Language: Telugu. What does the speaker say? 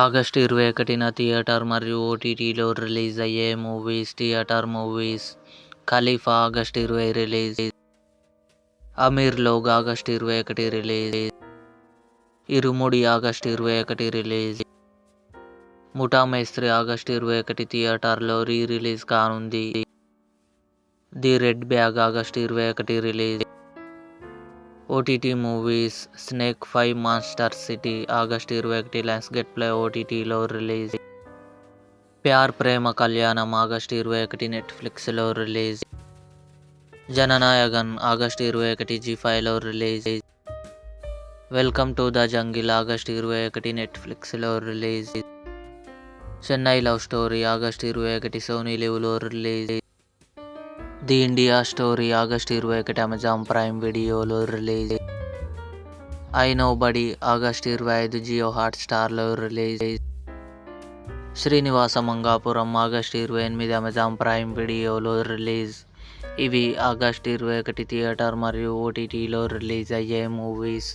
ఆగస్టు 21న థియేటర్ మరియు ఓటీటీలో రిలీజ్ అయ్యే movies. Theatre movies: Khalifa August 20 release. Ameer Log August 21 release. Irumudi August 21 release. Mutha Mestri August 21 థియేటర్లో రిలీజ్ కానుంది. The red bag August 21 release. OTT movies: snake 5 monster city August 21 Lionsgate play ఓటీటీలో రిలీజ్. ప్యార్ ప్రేమ కళ్యాణం ఆగస్టు 21 నెట్ఫ్లిక్స్లో రిలీజ్. జననాయగన్ ఆగస్టు 21 జీ5లో release. Welcome to the jungle August 21 నెట్ఫ్లిక్స్లో release. Chennai love story August 21 Sony లివ్లో release. The India story August 21 Amazon prime వీడియోలో release. I nobody August 25 Jio హాట్స్టార్లో release. Srinivasa Mangapuram August 28 Amazon prime వీడియోలో రిలీజ్. ఇవి ఆగస్టు 21 థియేటర్ మరియు ఓటీటీలో రిలీజ్ అయ్యే మూవీస్.